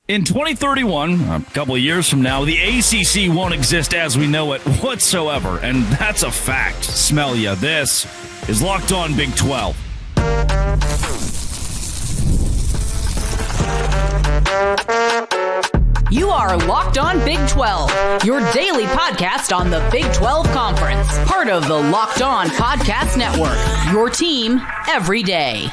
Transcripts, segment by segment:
In 2031, a couple of years from now, the ACC won't exist as we know it whatsoever, and that's a fact. Smell ya. This is Locked On Big 12. You are Locked On Big 12, your daily podcast on the Big 12 Conference, part of the Locked On Podcast Network, your team every day.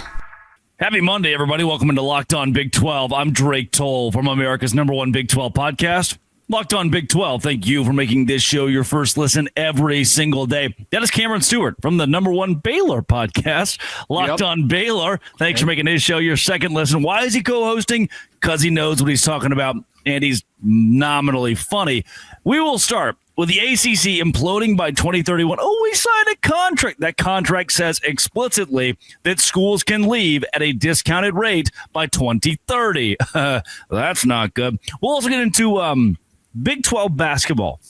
Happy Monday, everybody. Welcome into Locked On Big 12. I'm Drake Toll from America's #1 Big 12 podcast, Locked On Big 12. Thank you for making this show your first listen every single day. That is Cameron Stewart from the #1 Baylor podcast, Locked On Baylor. Thanks for making his show your second listen. Why is he co-hosting? Because he knows what he's talking about, and he's nominally funny. We will start with the ACC imploding by 2031. Oh, we signed a contract. That contract says explicitly that schools can leave at a discounted rate by 2030. That's not good. We'll also get into Big 12 basketball.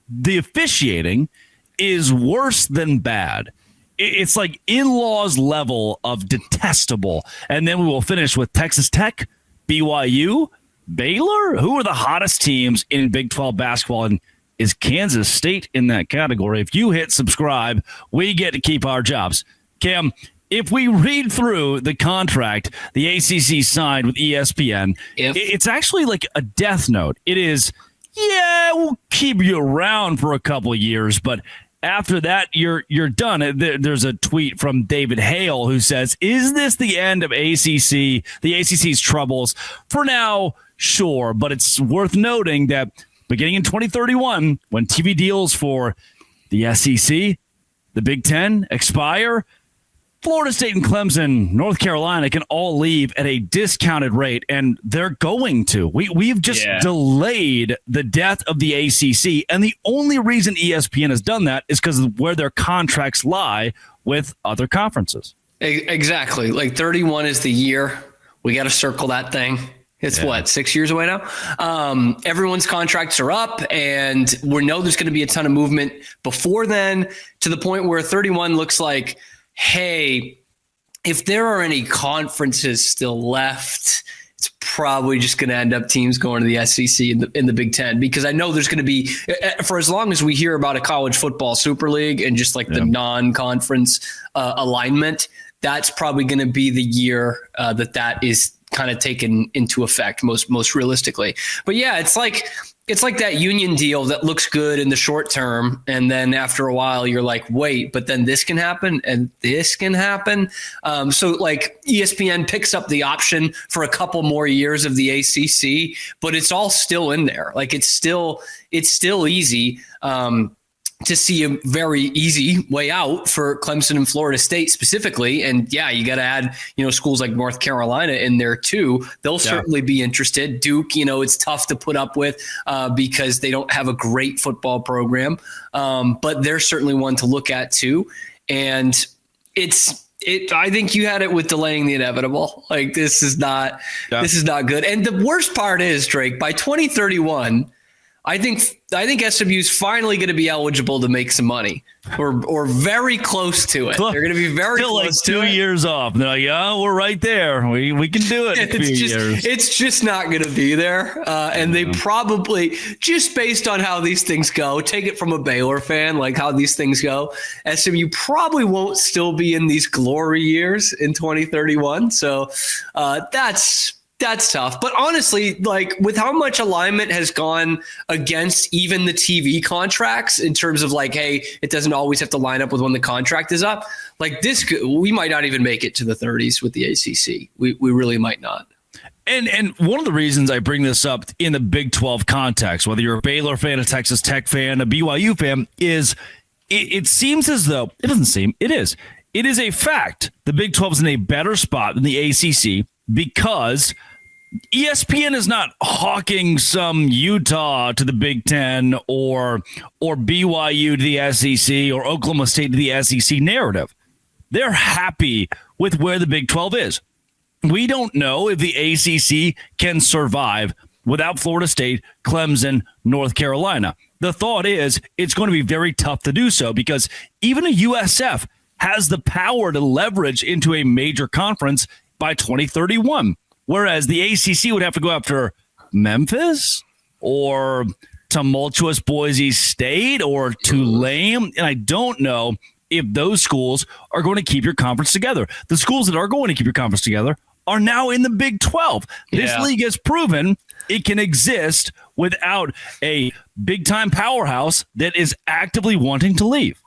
The officiating is worse than bad. It's like in-laws level of detestable. And then we will finish with Texas Tech, BYU, Baylor. Who are the hottest teams in Big 12 basketball? And is Kansas State in that category? If you hit subscribe, we get to keep our jobs. Cam, if we read through the contract the ACC signed with ESPN, it's actually like a death note. It is, yeah, we'll keep you around for a couple of years, but after that, you're done. There's a tweet from David Hale who says, is this the end of the ACC's troubles? For now, sure, but it's worth noting that beginning in 2031, when TV deals for the SEC, the Big Ten expire, Florida State and Clemson, North Carolina can all leave at a discounted rate, and they're going to. We've just delayed the death of the ACC, and the only reason ESPN has done that is because of where their contracts lie with other conferences. Exactly. Like 31 is the year. We got to circle that thing. It's 6 years away now. Everyone's contracts are up, and we know there's going to be a ton of movement before then, to the point where 31 looks like, hey, if there are any conferences still left, it's probably just going to end up teams going to the SEC in the Big Ten, because I know there's going to be, for as long as we hear about a college football super league and just like the non-conference alignment, that's probably going to be the year that is kind of taken into effect most realistically. But yeah, it's like that union deal that looks good in the short term, and then after a while you're like, wait, but then this can happen and this can happen. So like ESPN picks up the option for a couple more years of the ACC, but it's all still in there. Like it's still easy to see a very easy way out for Clemson and Florida State specifically. And yeah, you got to add, schools like North Carolina in there too. They'll certainly be interested. Duke, it's tough to put up with because they don't have a great football program. But they're certainly one to look at too. And I think you had it with delaying the inevitable. Like this is not good. And the worst part is, Drake, by 2031, I think SMU's finally going to be eligible to make some money, or very close to it. They're going to be very close to it. 2 years off. They're like, yeah, we're right there. We can do it in a few years. It's just not going to be there. And they probably, just based on how these things go, take it from a Baylor fan, like how these things go, SMU probably won't still be in these glory years in 2031. So that's tough. But honestly, like with how much alignment has gone against even the TV contracts in terms of like, hey, it doesn't always have to line up with when the contract is up. Like this, we might not even make it to the 30s with the ACC. We really might not. And one of the reasons I bring this up in the Big 12 context, whether you're a Baylor fan, a Texas Tech fan, a BYU fan, is it seems as though, it doesn't seem, it is a fact. The Big 12 is in a better spot than the ACC because ESPN is not hawking some Utah to the Big Ten or BYU to the SEC or Oklahoma State to the SEC narrative. They're happy with where the Big 12 is. We don't know if the ACC can survive without Florida State, Clemson, North Carolina. The thought is it's going to be very tough to do so because even a USF has the power to leverage into a major conference by 2031, whereas the ACC would have to go after Memphis or tumultuous Boise State or Tulane. And I don't know if those schools are going to keep your conference together. The schools that are going to keep your conference together are now in the Big 12. This league has proven it can exist without a big-time powerhouse that is actively wanting to leave.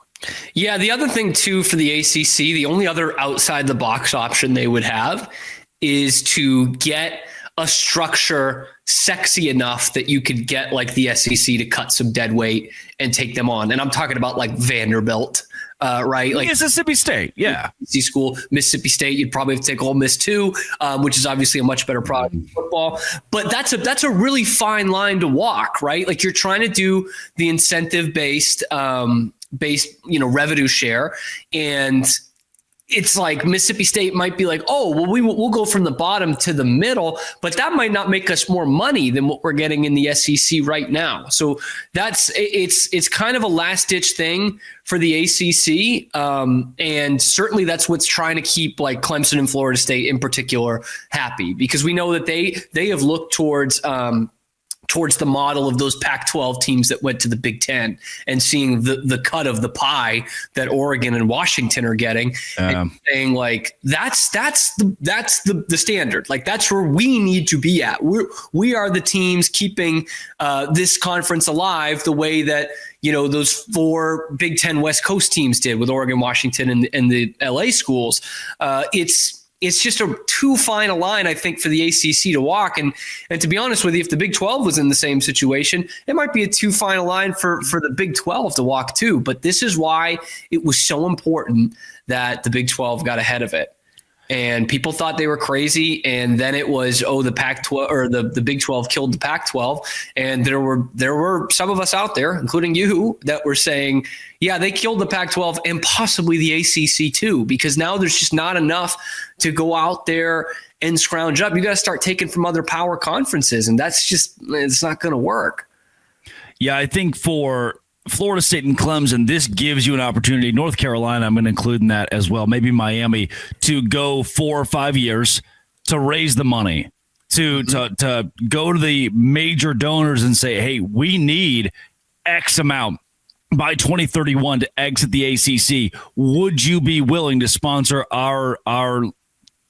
Yeah, the other thing, too, for the ACC, the only other outside-the-box option they would have is to get a structure sexy enough that you could get like the SEC to cut some dead weight and take them on. And I'm talking about like Vanderbilt, right? Like Mississippi State, yeah. School, Mississippi State, you'd probably have to take Ole Miss too, which is obviously a much better product in football. But that's a really fine line to walk, right? Like you're trying to do the incentive based, revenue share, and it's like Mississippi State might be like, oh, well, we'll go from the bottom to the middle, but that might not make us more money than what we're getting in the SEC right now. So it's kind of a last ditch thing for the ACC. And certainly that's what's trying to keep like Clemson and Florida State in particular happy, because we know that they have looked towards the model of those Pac-12 teams that went to the Big Ten and seeing the cut of the pie that Oregon and Washington are getting, and saying like that's the standard. Like that's where we need to be at. We are the teams keeping this conference alive the way that those 4 Big Ten West Coast teams did with Oregon, Washington, and the LA schools. It's just too fine a line, I think, for the ACC to walk. And to be honest with you, if the Big 12 was in the same situation, it might be a too fine a line for the Big 12 to walk too. But this is why it was so important that the Big 12 got ahead of it. And people thought they were crazy. And then it was, the Pac-12 or the Big 12 killed the Pac-12. And there were some of us out there, including you, that were saying, yeah, they killed the Pac-12 and possibly the ACC too, because now there's just not enough to go out there and scrounge up. You got to start taking from other power conferences. And it's not going to work. Yeah, I think for Florida State and Clemson, this gives you an opportunity. North Carolina, I'm going to include in that as well. Maybe Miami, to go 4 or 5 years to raise the money, to go to the major donors and say, hey, we need X amount by 2031 to exit the ACC. Would you be willing to sponsor our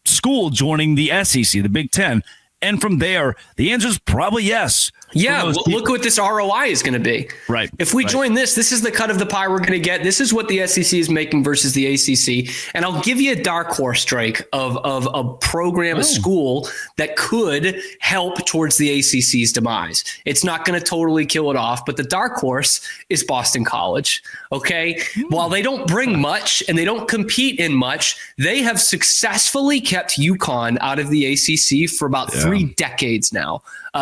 school joining the SEC, the Big Ten? And from there, the answer is probably yes. Yeah, look what this ROI is going to be. Right. If we join this is the cut of the pie we're going to get. This is what the SEC is making versus the ACC. And I'll give you a dark horse, Drake, of a program, a school that could help towards the ACC's demise. It's not going to totally kill it off, but the dark horse is Boston College. Okay. While they don't bring much and they don't compete in much, they have successfully kept UConn out of the ACC for about 3 decades now.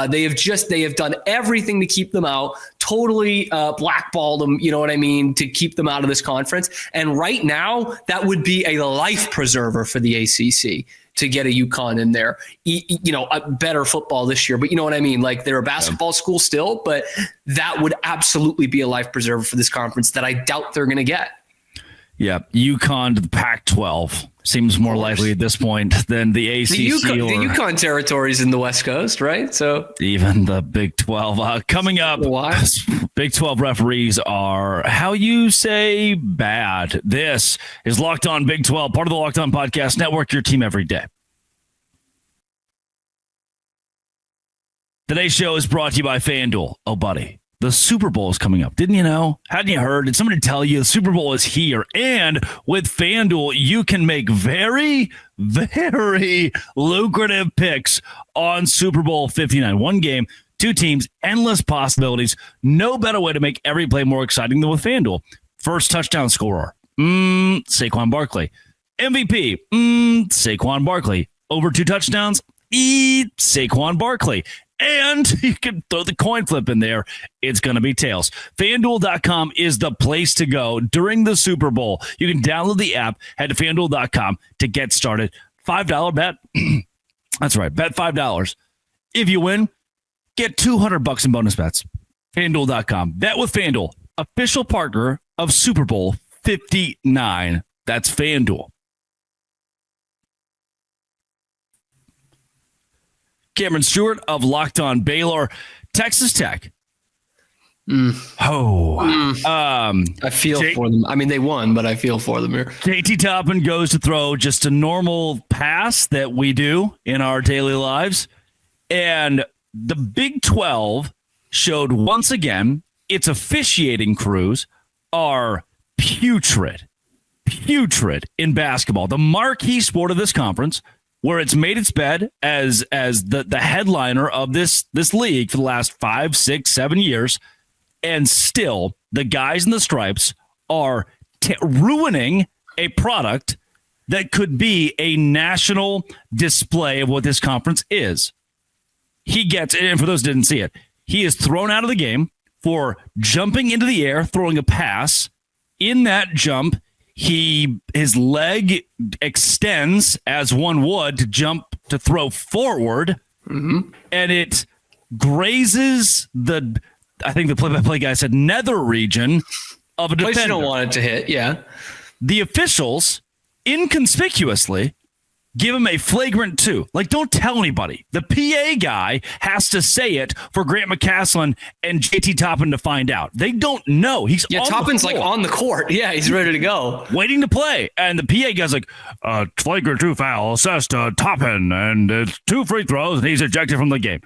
They have done everything to keep them out, totally blackballed them, you know what I mean, to keep them out of this conference. And right now, that would be a life preserver for the ACC to get a UConn in there. A better football this year, but you know what I mean? Like they're a basketball school still, but that would absolutely be a life preserver for this conference that I doubt they're going to get. Yeah, UConn to the Pac-12 seems more likely at this point than the ACC. The UConn territories in the West Coast, right? So even the Big 12. Coming up, Big 12 referees are, how you say, bad. This is Locked On Big 12, part of the Locked On Podcast Network, your team every day. Today's show is brought to you by FanDuel. Oh, buddy. The Super Bowl is coming up. Didn't you know? Hadn't you heard? Did somebody tell you the Super Bowl is here? And with FanDuel, you can make very, very lucrative picks on Super Bowl 59. One game, 2 teams, endless possibilities. No better way to make every play more exciting than with FanDuel. First touchdown scorer, Saquon Barkley. MVP, Saquon Barkley. Over 2 touchdowns, Saquon Barkley. And you can throw the coin flip in there. It's going to be tails. FanDuel.com is the place to go during the Super Bowl. You can download the app, head to FanDuel.com to get started. $5 bet. That's right. Bet $5. If you win, get $200 in bonus bets. FanDuel.com. Bet with FanDuel, official partner of Super Bowl 59. That's FanDuel. Cameron Stewart of Locked On Baylor. Texas Tech. I feel for them. I mean, they won, but I feel for them here. JT Toppin goes to throw just a normal pass that we do in our daily lives. And the Big 12 showed once again its officiating crews are putrid in basketball. The marquee sport of this conference, where it's made its bed as the headliner of this league for the last 5, 6, 7 years. And still, the guys in the stripes are ruining a product that could be a national display of what this conference is. He gets, and for those who didn't see it, he is thrown out of the game for jumping into the air, throwing a pass. In that jump, his leg extends as one would to throw forward, and it grazes I think the play-by-play guy said nether region of a defender. Place you don't want it to hit, yeah. The officials inconspicuously give him a flagrant 2. Like, don't tell anybody. The PA guy has to say it for Grant McCaslin and JT Toppin to find out. They don't know. Toppin's like on the court. Yeah, he's ready to go. Waiting to play. And the PA guy's like, flagrant 2 foul assessed Toppin, and it's 2 free throws, and he's ejected from the game.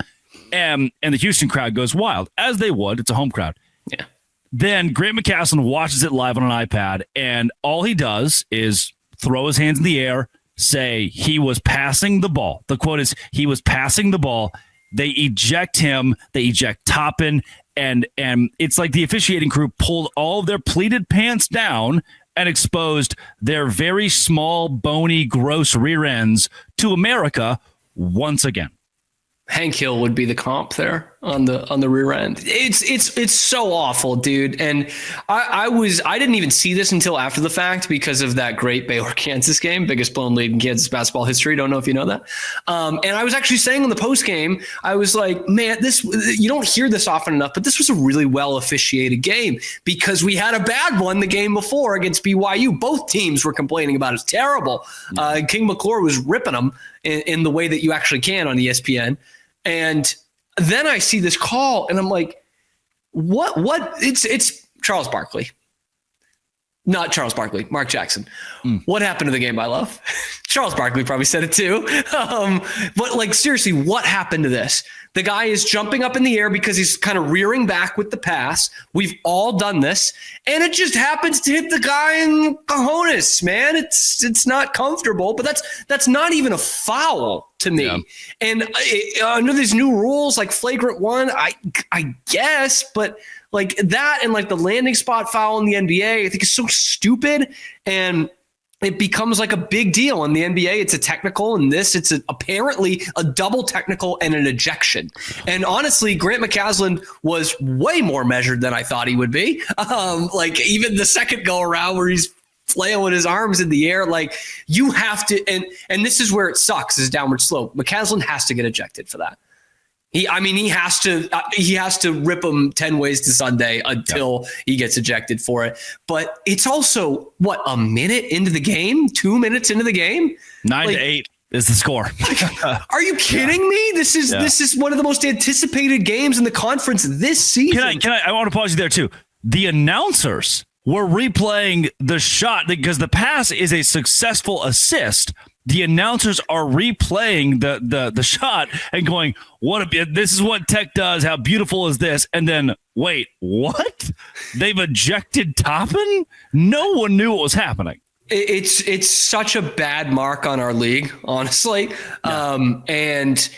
And the Houston crowd goes wild, as they would. It's a home crowd. Yeah. Then Grant McCaslin watches it live on an iPad, and all he does is throw his hands in the air, say he was passing the ball. The quote is, he was passing the ball. They eject him. They eject Toppin, and it's like the officiating crew pulled all of their pleated pants down and exposed their very small, bony, gross rear ends to America once again. Hank Hill would be the comp there on the rear end. It's so awful, dude. And I didn't even see this until after the fact because of that great Baylor Kansas game, biggest blown lead in Kansas basketball history. Don't know if you know that. And I was actually saying on the post game, I was like, man, you don't hear this often enough, but this was a really well officiated game because we had a bad one the game before against BYU. Both teams were complaining about it. It's terrible. King McClure was ripping them in the way that you actually can on ESPN. And then I see this call and I'm like, what? It's Charles Barkley. Not Charles Barkley, Mark Jackson. What happened to the game I love? Charles Barkley probably said it too. But like, seriously, what happened to this? The guy is jumping up in the air because he's kind of rearing back with the pass. We've all done this. And it just happens to hit the guy in cojones, man. It's not comfortable, but that's not even a foul to me. Yeah. And under these new rules, like flagrant 1, I guess, but like that and like the landing spot foul in the NBA, I think is so stupid. And it becomes like a big deal in the NBA. It's a technical, and it's apparently a double technical and an ejection. And honestly, Grant McCaslin was way more measured than I thought he would be. Like even the second go around where he's flailing his arms in the air, like you have to, and this is where it sucks, is downward slope. McCaslin has to get ejected for that. He has to rip him 10 ways to Sunday until he gets ejected for it. But it's also a minute into the game, 2 minutes into the game, 9-8 is the score. Are you kidding me? This is one of the most anticipated games in the conference this season. I want to pause you there too. The announcers were replaying the shot because the pass is a successful assist. The announcers are replaying the shot and going, this is what Tech does. How beautiful is this? And then, wait, what? They've ejected Toppin? No one knew what was happening. It's such a bad mark on our league, honestly. Yeah. And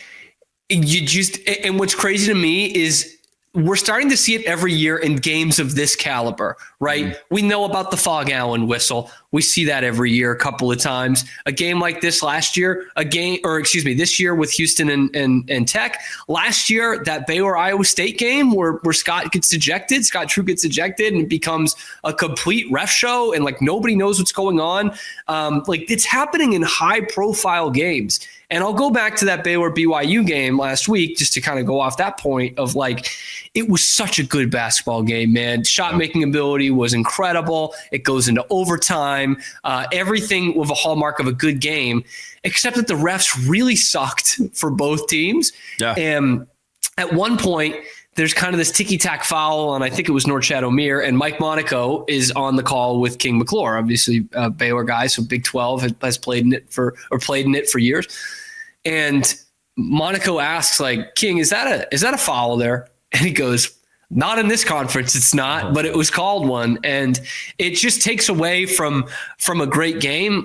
what's crazy to me is we're starting to see it every year in games of this caliber, right? We know about the Fog Allen whistle. We see that every year a couple of times. A game like this last year, this year with Houston and Tech. Last year, that Baylor-Iowa State game where Scott True gets ejected, and it becomes a complete ref show, and like nobody knows what's going on. Like it's happening in high-profile games. And I'll go back to that Baylor-BYU game last week just to kind of go off that point of like, it was such a good basketball game, man. Shot-making ability was incredible. It goes into overtime. time, everything with a hallmark of a good game, except that the refs really sucked for both teams. Yeah. And at one point, there's kind of this ticky-tack foul on, I think it was Norchad O'Meara, and Mike Monaco is on the call with King McClure, obviously a Baylor guy, so Big 12 has played in it for years. And Monaco asks, like, King, is that a foul there? And he goes, not in this conference, it's not, but it was called one. And it just takes away from a great game.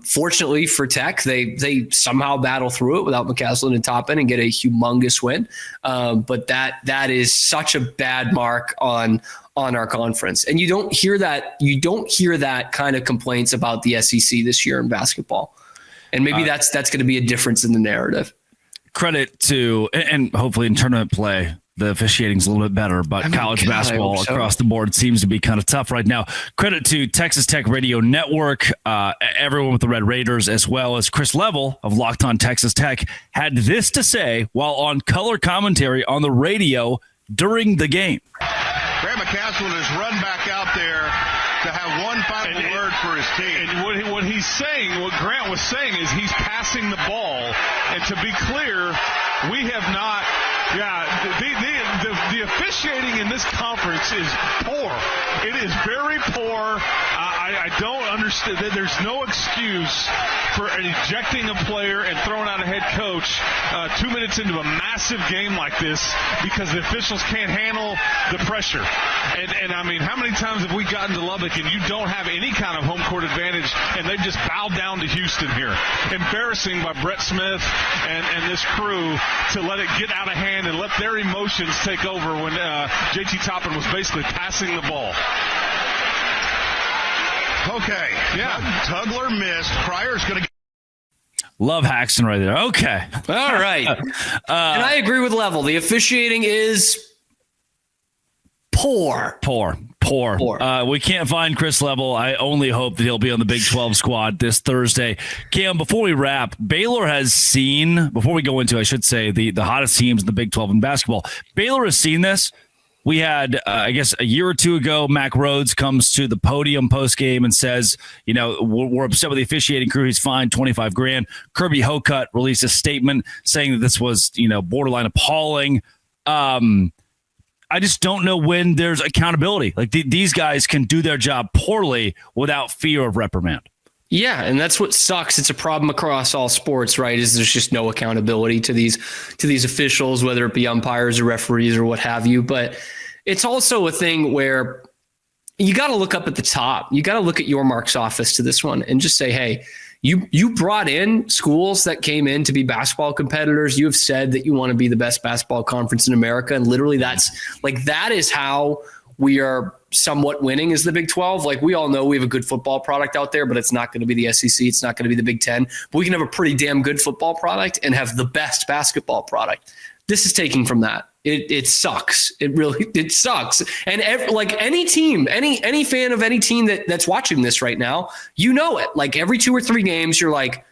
Fortunately for Tech, they somehow battle through it without McCaslin and Toppin and get a humongous win. But that is such a bad mark on our conference. And you don't hear that kind of complaints about the SEC this year in basketball. And maybe that's going to be a difference in the narrative. Credit to, and hopefully in tournament play, the officiating's a little bit better, but college basketball across the board seems to be kind of tough right now. Credit to Texas Tech Radio Network, everyone with the Red Raiders, as well as Chris Level of Locked On Texas Tech, had this to say while on color commentary on the radio during the game. Barry McCaslin has run back out there to have one final word for his team. And what he's saying, what Grant was saying, is he's passing the ball. And to be clear, we have not. The officiating in this conference is poor. It is very poor. I don't understand that there's no excuse for ejecting a player and throwing out a head coach 2 minutes into a massive game like this because the officials can't handle the pressure. And I mean, how many times have we gotten to Lubbock and you don't have any kind of home court advantage and they've just bowed down to Houston here? Embarrassing by Brett Smith and this crew to let it get out of hand and let their emotions take over when JT Toppin was basically passing the ball. Okay. Yeah. Tugler missed. Cryer's going to Love Haxton right there. Okay. All right. And I agree with Level. The officiating is poor. We can't find Chris Level. I only hope that he'll be on the Big 12 squad this Thursday. Cam, before we wrap, Baylor has seen, before we go into, I should say, the hottest teams in the Big 12 in basketball, Baylor has seen this. We had, I guess, a year or two ago, Mac Rhodes comes to the podium post-game and says, we're upset with the officiating crew. He's fined $25,000. Kirby Hocutt released a statement saying that this was, borderline appalling. I just don't know when there's accountability. Like these guys can do their job poorly without fear of reprimand. Yeah, and that's what sucks. It's a problem across all sports, right? Is there's just no accountability to these officials, whether it be umpires or referees or what have you. But it's also a thing where you got to look up at the top. You got to look at your Mark's office to this one and just say, hey, you brought in schools that came in to be basketball competitors. You have said that you want to be the best basketball conference in America. And literally that is how we are somewhat winning is the Big 12. Like we all know we have a good football product out there, but it's not going to be the SEC. It's not going to be the Big 10, but we can have a pretty damn good football product and have the best basketball product. This is taking from that. It sucks. It sucks. And any team, any fan of any team that's watching this right now, it. Like every 2 or 3 games, you're like,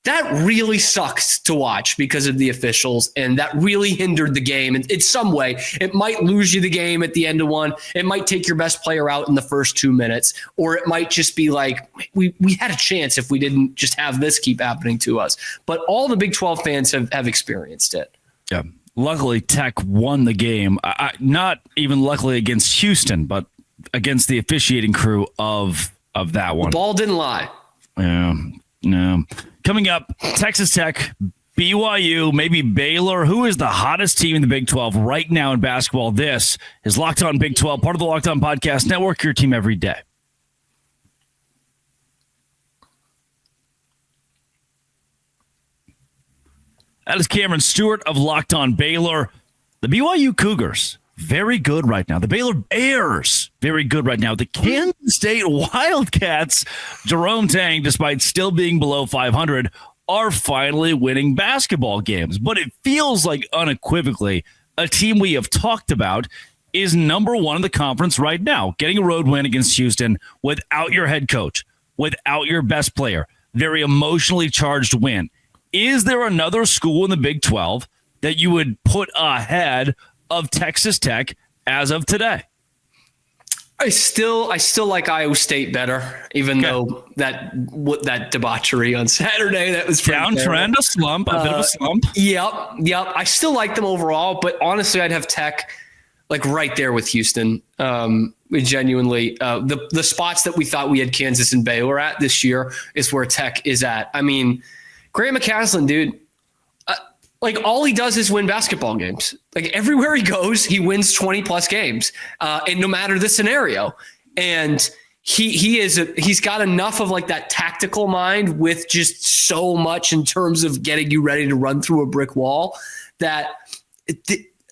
that really sucks to watch because of the officials, and that really hindered the game. And in some way, it might lose you the game at the end of one. It might take your best player out in the first 2 minutes, or it might just be like, we had a chance if we didn't just have this keep happening to us. But all the Big 12 fans have experienced it. Yeah. Luckily, Tech won the game. Not even luckily against Houston, but against the officiating crew of that one. The ball didn't lie. Yeah. No. Coming up, Texas Tech, BYU, maybe Baylor. Who is the hottest team in the Big 12 right now in basketball? This is Locked On Big 12, part of the Locked On Podcast Network, your team every day. That is Cameron Stewart of Locked On Baylor. The BYU Cougars, very good right now. The Baylor Bears, very good right now. The Kansas State Wildcats, Jerome Tang, despite still being below 500, are finally winning basketball games. But it feels like unequivocally a team we have talked about is number one in the conference right now, getting a road win against Houston without your head coach, without your best player. Very emotionally charged win. Is there another school in the Big 12 that you would put ahead of Texas Tech as of today? I still like Iowa State better, even though that debauchery on Saturday, that was downtrend, a slump, a bit of a slump. Yep. I still like them overall, but honestly, I'd have Tech like right there with Houston. Genuinely, the spots that we thought we had Kansas and Baylor at this year is where Tech is at. I mean, Grant McCasland, dude. Like all he does is win basketball games. Like everywhere he goes, he wins 20 plus games, and no matter the scenario. And he's got enough of like that tactical mind with just so much in terms of getting you ready to run through a brick wall that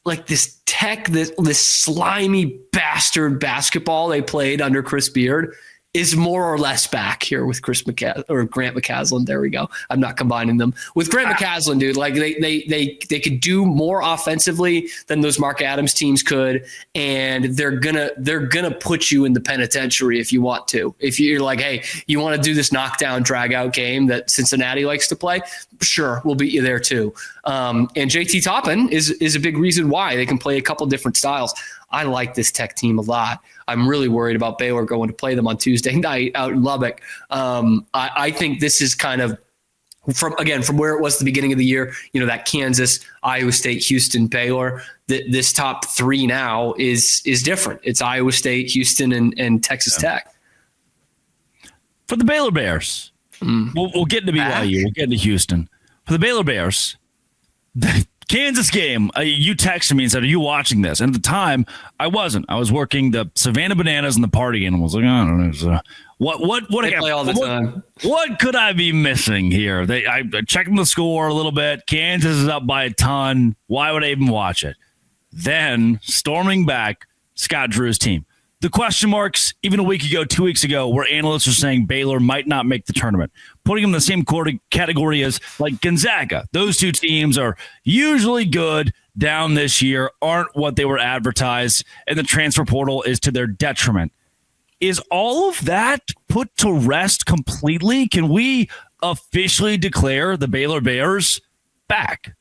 like this Tech, this slimy bastard basketball they played under Chris Beard is more or less back here with Grant McCasland. There we go. I'm not combining them with Grant McCasland, dude. Like they could do more offensively than those Mark Adams teams could, and they're gonna put you in the penitentiary if you want to. If you're like, hey, you want to do this knockdown drag out game that Cincinnati likes to play, sure, we'll beat you there too. And JT Toppin is a big reason why they can play a couple different styles. I like this Tech team a lot. I'm really worried about Baylor going to play them on Tuesday night out in Lubbock. I think this is kind of from where it was at the beginning of the year, that Kansas, Iowa State, Houston, Baylor, this top three now is different. It's Iowa State, Houston, and Texas Tech. For the Baylor Bears, we'll get into BYU. We'll get into Houston. For the Baylor Bears, the Kansas game, you texted me and said, are you watching this? And at the time, I wasn't. I was working the Savannah Bananas and the Party Animals. Like, I don't know. So what play all the time. What could I be missing here? I checked the score a little bit. Kansas is up by a ton. Why would I even watch it? Then, storming back, Scott Drew's team. The question marks, even a week ago, 2 weeks ago, where analysts are saying Baylor might not make the tournament, putting them in the same category as like Gonzaga. Those two teams are usually good down this year, aren't what they were advertised, and the transfer portal is to their detriment. Is all of that put to rest completely? Can we officially declare the Baylor Bears back?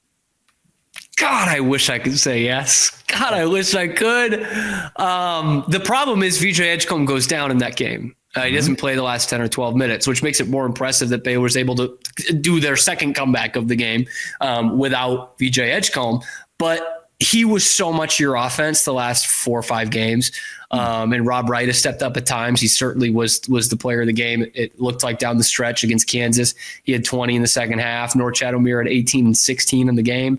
God, I wish I could say yes. God, I wish I could. The problem is VJ Edgecombe goes down in that game. He doesn't play the last 10 or 12 minutes, which makes it more impressive that Baylor was able to do their second comeback of the game without VJ Edgecombe. But he was so much your offense the last 4 or 5 games. And Rob Wright has stepped up at times. He certainly was the player of the game. It looked like down the stretch against Kansas, he had 20 in the second half. North Chatham-Mere had 18 and 16 in the game.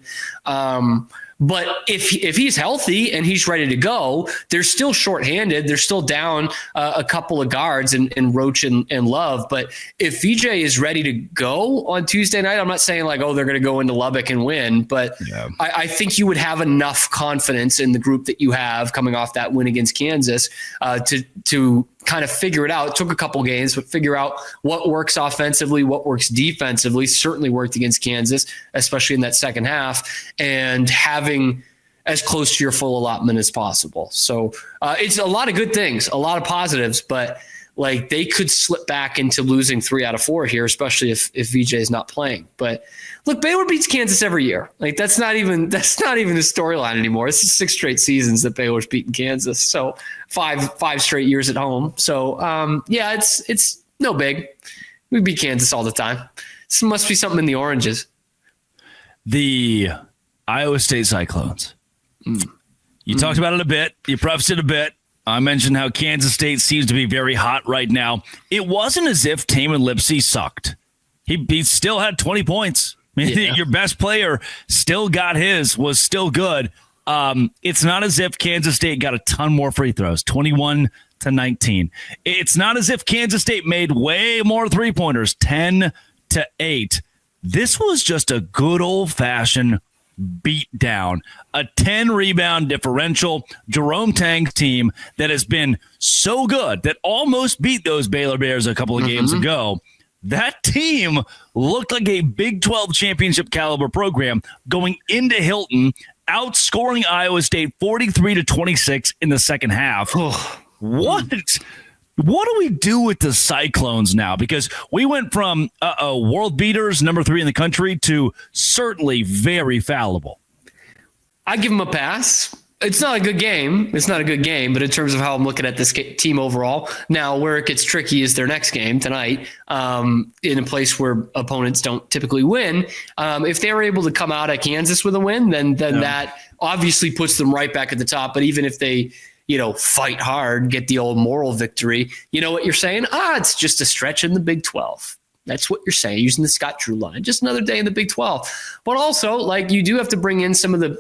But if he's healthy and he's ready to go, they're still shorthanded. They're still down a couple of guards in Roach and Love. But if VJ is ready to go on Tuesday night, I'm not saying like, oh, they're going to go into Lubbock and win. But yeah. I think you would have enough confidence in the group that you have coming off that win against Kansas to kind of figure it out. It took a couple games, but figure out what works offensively, what works defensively. Certainly worked against Kansas, especially in that second half, and having as close to your full allotment as possible. So it's a lot of good things, a lot of positives, but like they could slip back into losing 3 out of 4 here, especially if VJ is not playing. But look, Baylor beats Kansas every year. Like that's not even the storyline anymore. This is 6 straight seasons that Baylor's beaten Kansas. So five straight years at home. So yeah, it's no big. We beat Kansas all the time. This must be something in the oranges. The Iowa State Cyclones. You talked about it a bit. You prefaced it a bit. I mentioned how Kansas State seems to be very hot right now. It wasn't as if Taman Lipsey sucked. He still had 20 points. I mean, your best player still got his, was still good. It's not as if Kansas State got a ton more free throws, 21-19. It's not as if Kansas State made way more three-pointers, 10-8. This was just a good old-fashioned beat down, a 10 rebound differential. Jerome Tang's team that has been so good that almost beat those Baylor Bears a couple of games ago. That team looked like a Big 12 championship caliber program going into Hilton, outscoring Iowa State 43-26 in the second half. What do we do with the Cyclones now? Because we went from world beaters, number 3 in the country, to certainly very fallible. I give them a pass. It's not a good game. It's not a good game, but in terms of how I'm looking at this team overall, now where it gets tricky is their next game tonight, in a place where opponents don't typically win. If they were able to come out at Kansas with a win, then that obviously puts them right back at the top. But even if they, fight hard, get the old moral victory, you know what you're saying? It's just a stretch in the Big 12. That's what you're saying, using the Scott Drew line. Just another day in the Big 12. But also, you do have to bring in some of the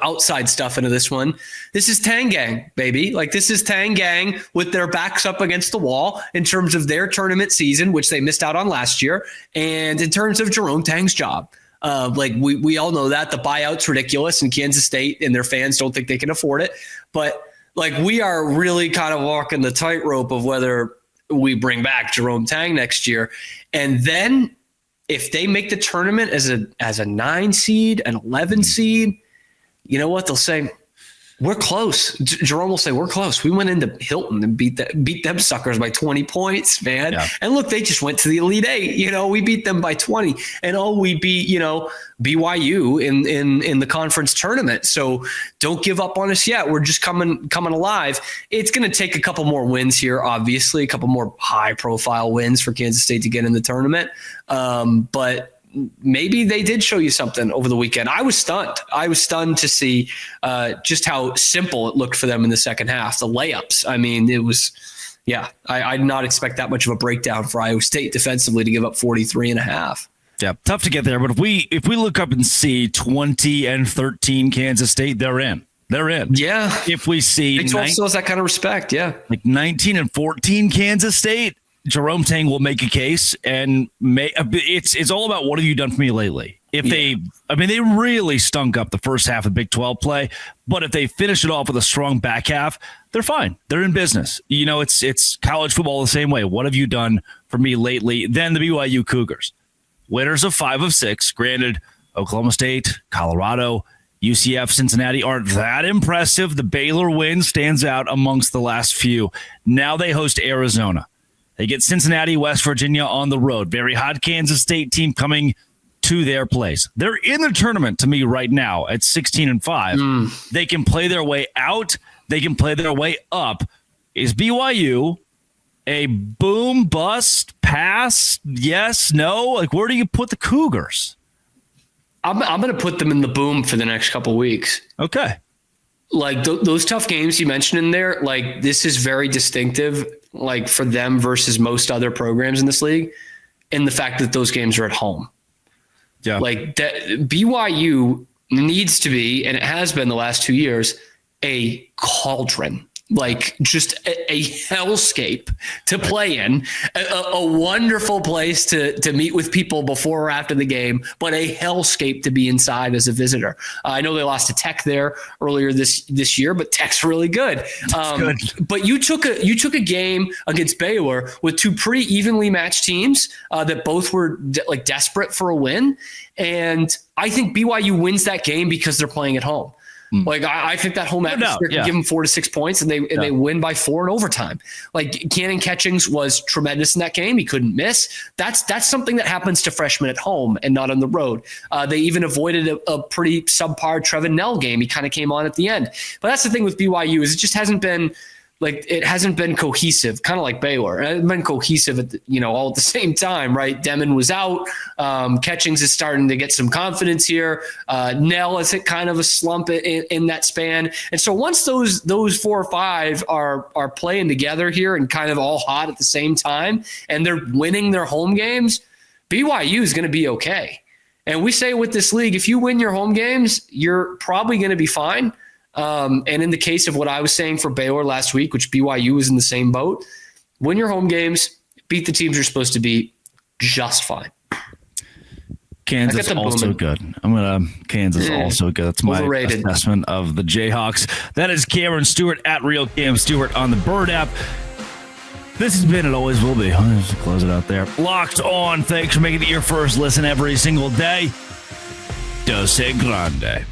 outside stuff into this one. This is Tang Gang, baby. This is Tang Gang with their backs up against the wall in terms of their tournament season, which they missed out on last year, and in terms of Jerome Tang's job. We all know that the buyout's ridiculous, and Kansas State and their fans don't think they can afford it. But we are really kind of walking the tightrope of whether we bring back Jerome Tang next year, and then if they make the tournament as a 9 seed, an 11 seed. You know what? They'll say, we're close. Jerome will say, we're close. We went into Hilton and beat them suckers by 20 points, man. Yeah. And look, they just went to the Elite Eight. We beat them by 20. And we beat, BYU in the conference tournament. So don't give up on us yet. We're just coming alive. It's going to take a couple more wins here, obviously, a couple more high-profile wins for Kansas State to get in the tournament. But maybe they did show you something over the weekend. I was stunned. I was stunned to see just how simple it looked for them in the second half. The layups. I mean, it was, I did not expect that much of a breakdown for Iowa State defensively to give up 43.5. Yeah, tough to get there. But if we look up and see 20-13 Kansas State, they're in. They're in. Yeah. If we see Big 12 still has that kind of respect. Yeah. 19-14 Kansas State, Jerome Tang will make a case, and it's all about what have you done for me lately. They really stunk up the first half of Big 12 play, but if they finish it off with a strong back half, they're fine. They're in business. It's college football the same way. What have you done for me lately? Then the BYU Cougars, winners of 5 of 6. Granted, Oklahoma State, Colorado, UCF, Cincinnati aren't that impressive. The Baylor win stands out amongst the last few. Now they host Arizona. They get Cincinnati, West Virginia on the road. Very hot Kansas State team coming to their place. They're in the tournament to me right now at 16-5. They can play their way out. They can play their way up. Is BYU a boom, bust, pass? Yes, no? Where do you put the Cougars? I'm going to put them in the boom for the next couple of weeks. Okay. Those tough games you mentioned in there, this is very distinctive, for them versus most other programs in this league, and the fact that those games are at home. Yeah. BYU needs to be, and it has been the last 2 years, a cauldron. Just a hellscape to play in, a wonderful place to meet with people before or after the game, but a hellscape to be inside as a visitor. I know they lost to Tech there earlier this year, but Tech's really good. Good. But you took a game against Baylor with 2 pretty evenly matched teams that both were desperate for a win, and I think BYU wins that game because they're playing at home. I think that home atmosphere can give them 4 to 6 points, and they win by 4 in overtime. Cannon Catchings was tremendous in that game. He couldn't miss. That's something that happens to freshmen at home and not on the road. They even avoided a pretty subpar Trevin Nell game. He kind of came on at the end. But that's the thing with BYU is it just hasn't been it hasn't been cohesive, kind of like Baylor. It hasn't been cohesive all at the same time, right? Demon was out. Catchings is starting to get some confidence here. Nell is at kind of a slump in that span. And so once those 4 or 5 are playing together here and kind of all hot at the same time, and they're winning their home games, BYU is going to be okay. And we say with this league, if you win your home games, you're probably going to be fine. And in the case of what I was saying for Baylor last week, which BYU was in the same boat, win your home games, beat the teams you're supposed to beat, just fine. Kansas also good. Kansas also good. That's my assessment of the Jayhawks. That is Cameron Stewart at Real Cam Stewart on the Bird app. This has been, it always will be. I'll just close it out there. Locked On. Thanks for making it your first listen every single day. Dose Grande.